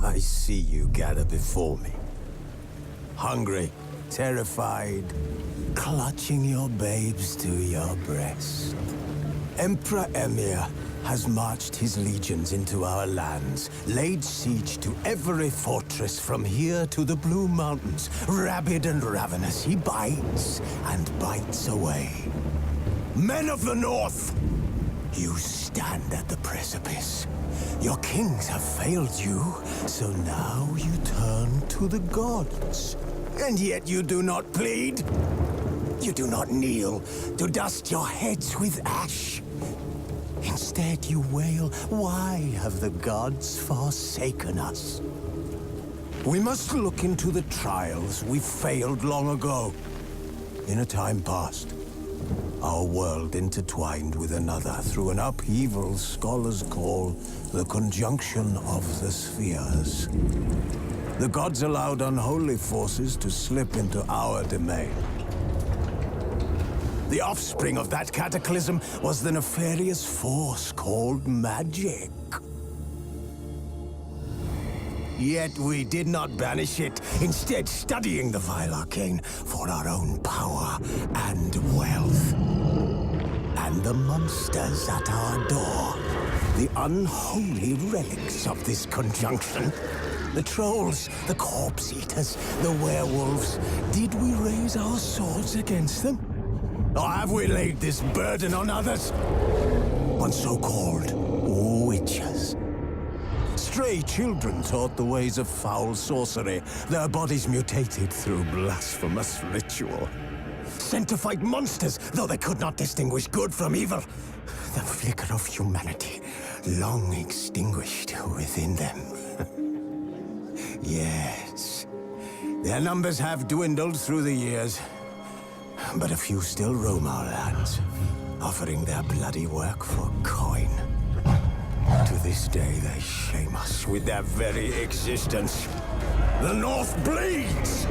I see you gather before me. Hungry, terrified, clutching your babes to your breast. Emperor Emir has marched his legions into our lands, laid siege to every fortress from here to the Blue Mountains. Rabid and ravenous, he bites and bites away. Men of the North, you stand at the precipice. Your kings have failed you, so now you turn to the gods. And yet you do not plead. You do not kneel to dust your heads with ash. Instead you wail, why have the gods forsaken us? We must look into the trials we failed long ago. In a time past, our world intertwined with another through an upheaval scholars call the conjunction of the spheres. The gods allowed unholy forces to slip into our domain. The offspring of that cataclysm was the nefarious force called magic. Yet we did not banish it, instead studying the vile arcane for our own power and wealth. And the monsters at our door, the unholy relics of this conjunction. The trolls, the corpse-eaters, the werewolves. Did we raise our swords against them? Or have we laid this burden on others? On so-called witches. Stray children taught the ways of foul sorcery, their bodies mutated through blasphemous ritual. Sent to fight monsters, though they could not distinguish good from evil. The flicker of humanity, long extinguished within them. Yes, their numbers have dwindled through the years. But a few still roam our lands, offering their bloody work for coin. To this day, they shame us with their very existence. The North bleeds,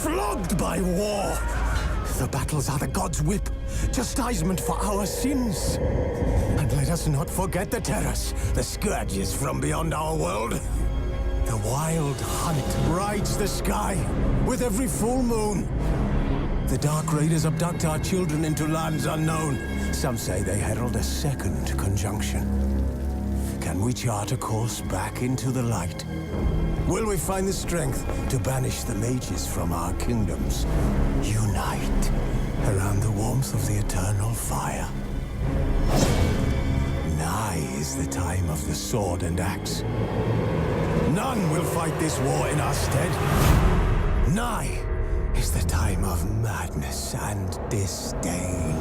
flogged by war. The battles are the gods' whip, chastisement for our sins. And let us not forget the terrors, the scourges from beyond our world. The wild hunt rides the sky with every full moon. The Dark Raiders abduct our children into lands unknown. Some say they herald a second conjunction. Can we chart a course back into the light? Will we find the strength to banish the mages from our kingdoms? Unite around the warmth of the eternal fire. Nigh is the time of the sword and axe. None will fight this war in our stead. Nigh is the time of madness and disdain.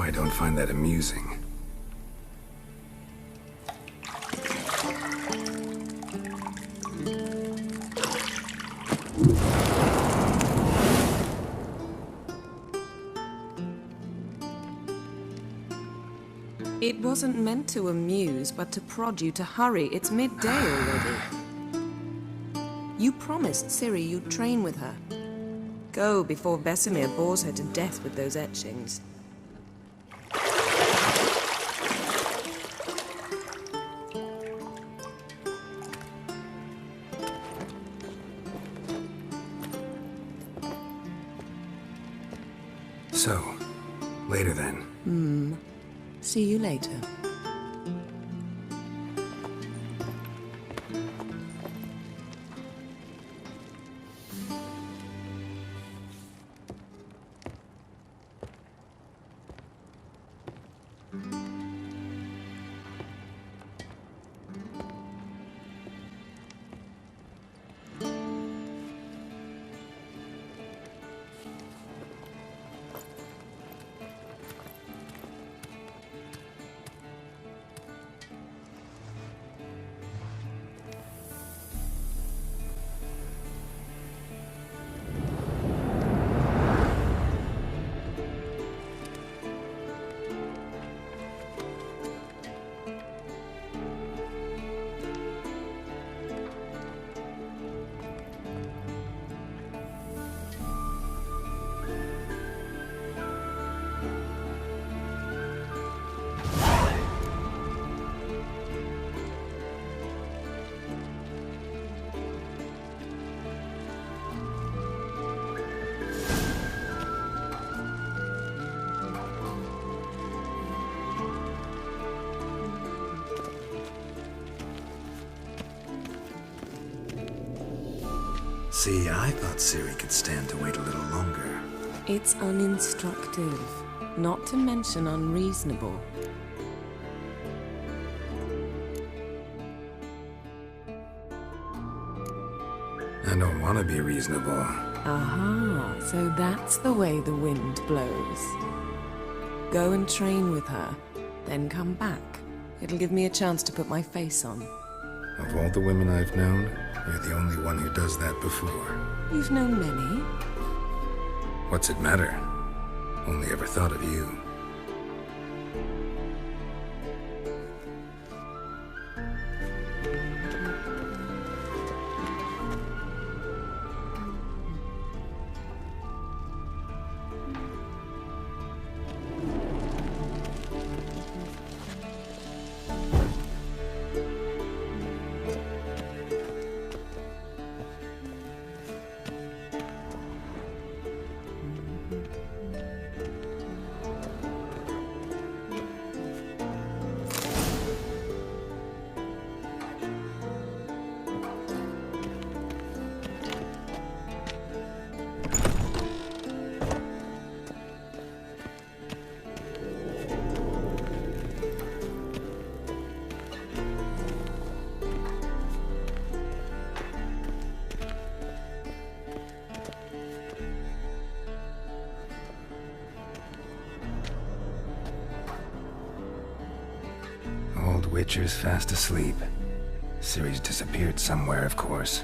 I don't find that amusing. It wasn't meant to amuse, but to prod you to hurry. It's midday already. You promised Ciri you'd train with her. Go before Vesemir bores her to death with those etchings. So, later then. See you later. See, I thought Ciri could stand to wait a little longer. It's uninstructive, not to mention unreasonable. I don't want to be reasonable. Aha, so that's the way the wind blows. Go and train with her, then come back. It'll give me a chance to put my face on. Of all the women I've known, you're the only one who does that before. You've known many. What's it matter? Only ever thought of you. Witcher's fast asleep. Ciri's disappeared somewhere, of course.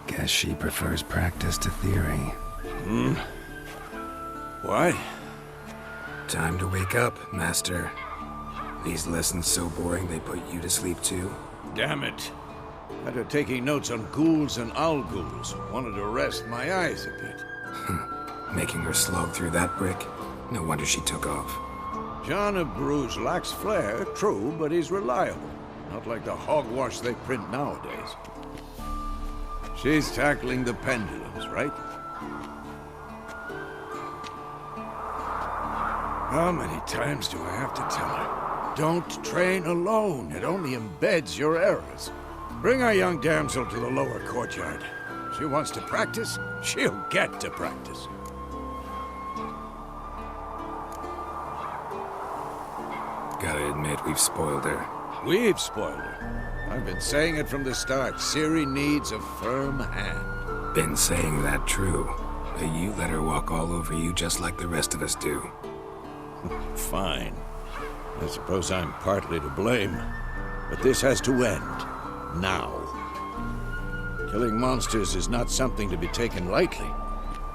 Guess she prefers practice to theory. What? Time to wake up, Master. These lessons so boring they put you to sleep too? Damn it. After taking notes on ghouls and owl ghouls, wanted to rest my eyes a bit. Making her slog through that brick? No wonder she took off. John of Bruges lacks flair, true, but he's reliable. Not like the hogwash they print nowadays. She's tackling the pendulums, right? How many times do I have to tell her? Don't train alone. It only embeds your errors. Bring our young damsel to the lower courtyard. She wants to practice, she'll get to practice. Gotta admit, we've spoiled her. We've spoiled her. I've been saying it from the start. Ciri needs a firm hand. Been saying that true. But you let her walk all over you just like the rest of us do. Fine. I suppose I'm partly to blame. But this has to end. Now. Killing monsters is not something to be taken lightly.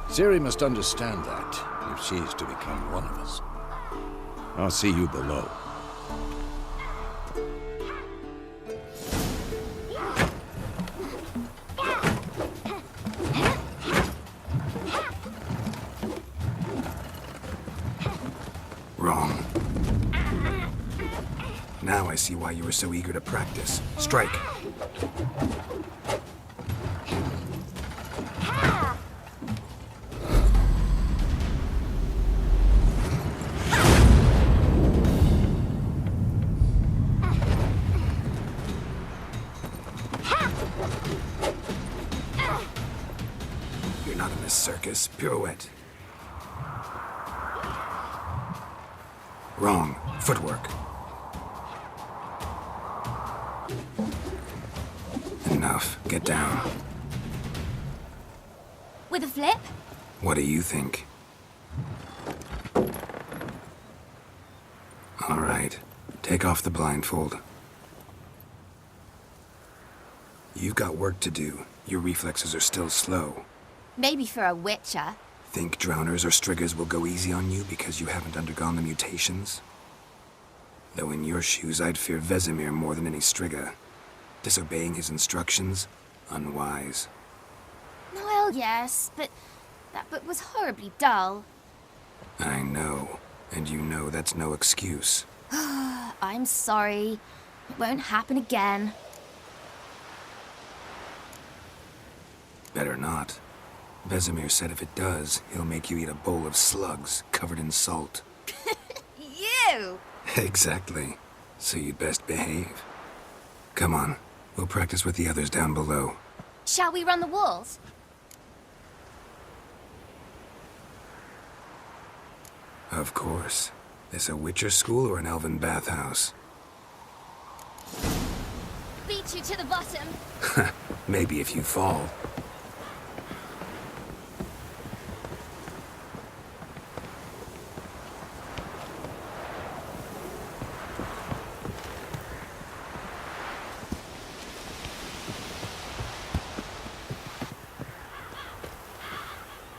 Ciri must understand that, if she's to become one of us. I'll see you below. Wrong. Now I see why you were so eager to practice. Strike. You're not in this circus. Pirouette. Wrong. Footwork. Enough. Get down. With a flip? What do you think? All right. Take off the blindfold. You've got work to do. Your reflexes are still slow. Maybe for a witcher. Think drowners or striggers will go easy on you because you haven't undergone the mutations? Though in your shoes, I'd fear Vesemir more than any strigger. Disobeying his instructions? Unwise. Well, yes, but that book was horribly dull. I know. And you know that's no excuse. I'm sorry. It won't happen again. Better not. Vesemir said if it does, he'll make you eat a bowl of slugs covered in salt. You! Exactly. So you'd best behave. Come on. We'll practice with the others down below. Shall we run the walls? Of course. This a Witcher school or an elven bathhouse? Beat you to the bottom. Maybe if you fall.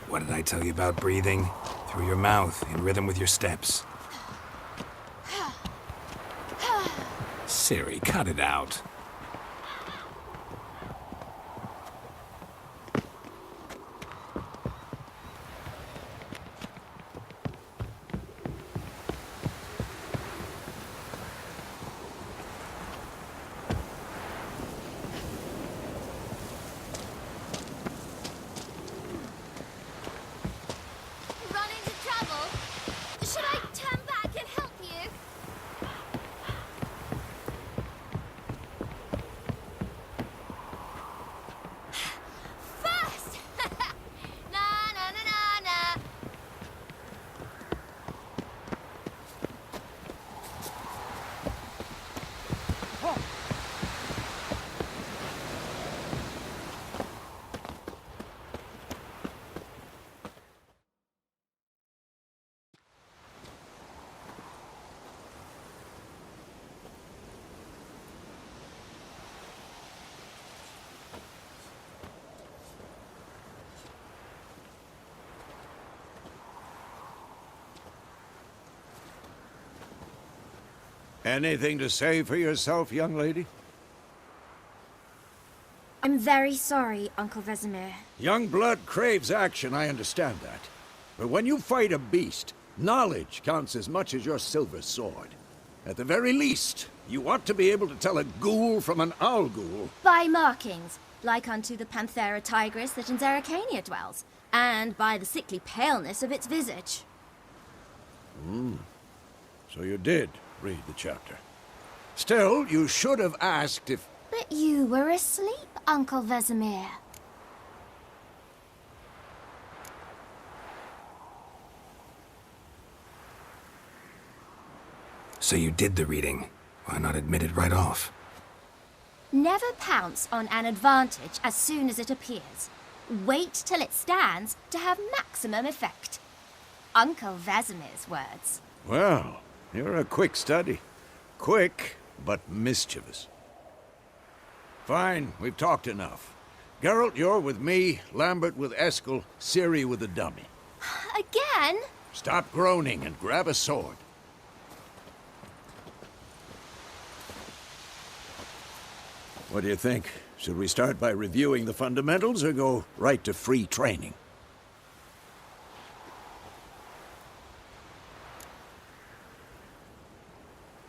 What did I tell you about breathing? Through your mouth, in rhythm with your steps. Ciri, cut it out. Run into trouble? Should I turn back and help you? First! Na na na na na. Anything to say for yourself, young lady? I'm very sorry, Uncle Vesemir. Young blood craves action, I understand that. But when you fight a beast, knowledge counts as much as your silver sword. At the very least, you ought to be able to tell a ghoul from an owl ghoul. By markings, like unto the Panthera tigris that in Zerrikania dwells, and by the sickly paleness of its visage. So you did read the chapter. Still, you should have asked if... But you were asleep, Uncle Vesemir. So you did the reading. Why not admit it right off? Never pounce on an advantage as soon as it appears. Wait till it stands to have maximum effect. Uncle Vesemir's words. Well, you're a quick study. Quick, but mischievous. Fine, we've talked enough. Geralt, you're with me, Lambert with Eskel, Ciri with the dummy. Again? Stop groaning and grab a sword. What do you think? Should we start by reviewing the fundamentals or go right to free training?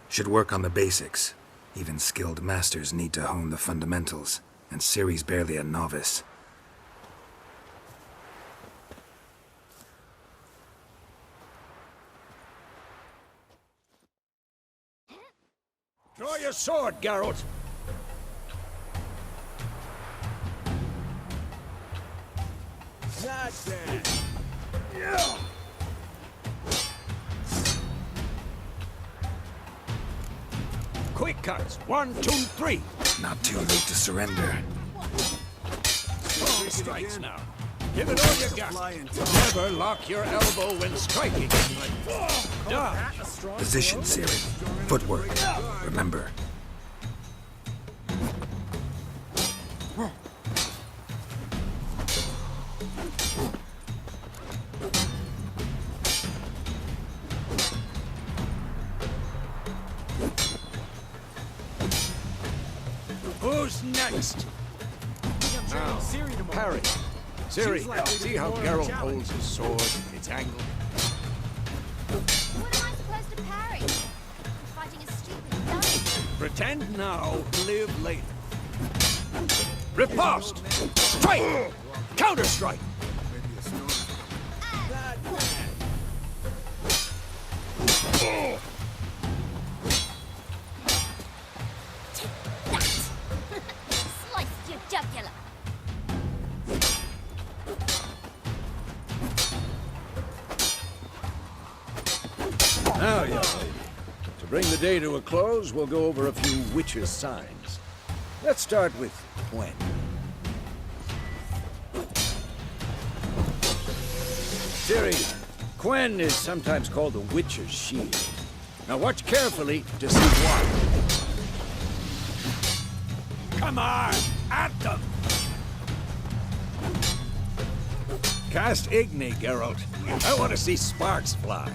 Should work on the basics. Even skilled masters need to hone the fundamentals, and Ciri's barely a novice. Draw your sword, Geralt! Not bad. Yeah. Quick cuts. 1, 2, 3. Not too late to surrender. Strong strikes now. Give it all you got. Never lock your elbow when striking. Dodge. Position, Ciri. Footwork. Remember. Who's next? Now, parry. Ciri, see how Geralt holds his sword, its angle? What am I supposed to parry? I'm fighting a stupid dummy. Pretend now, live later. Riposte! Strike! Counter-strike! Sliced your jugular. Now, young lady, to bring the day to a close, we'll go over a few witches' signs. Let's start with Gwen. Ciri, Gwen is sometimes called the Witcher's Shield. Now watch carefully to see why. Come on, at them! Cast Igni, Geralt. I want to see sparks fly.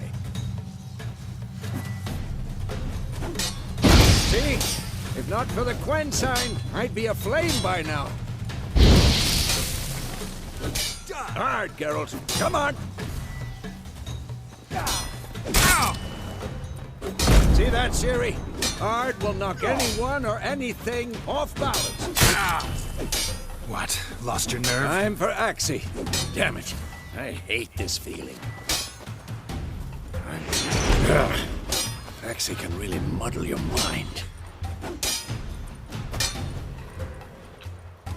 See? If not for the Gwen sign, I'd be aflame by now. Hard, Geralt. Come on! Ow! See that, Ciri? Hard will knock anyone or anything off balance. What? Lost your nerve? Time for Axie. Damn it. I hate this feeling. Axie can really muddle your mind.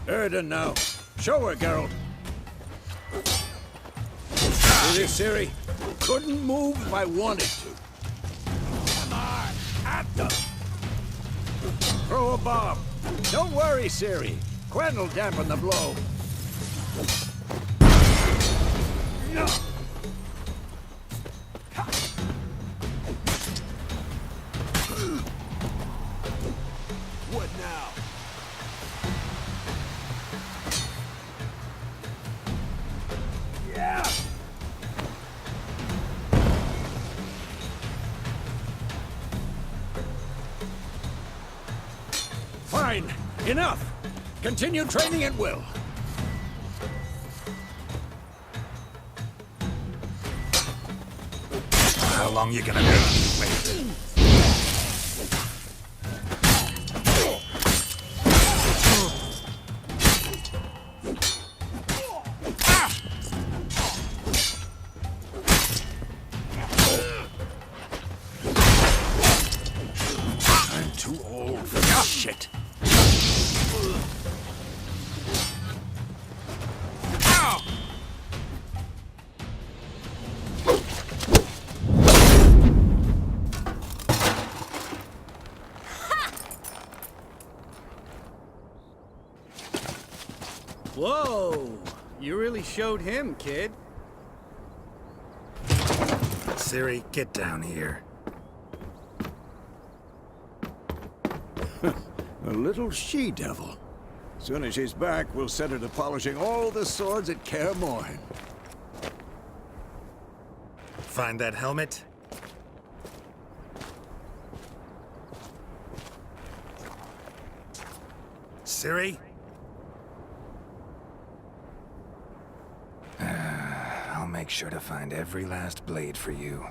Erden now. Show her, Geralt. See this, Ciri? Couldn't move if I wanted to. Come on, at them. Throw a bomb. Don't worry, Ciri. Gwen will dampen the blow. No. What now? Yeah. Fine. Enough. Continue training at will. How long you gonna wait? I'm too old for this shit. Whoa! You really showed him, kid. Ciri, get down here. A little she-devil. Soon as she's back, we'll set her to polishing all the swords at Kaer Morhen. Find that helmet? Ciri? I'll make sure to find every last blade for you.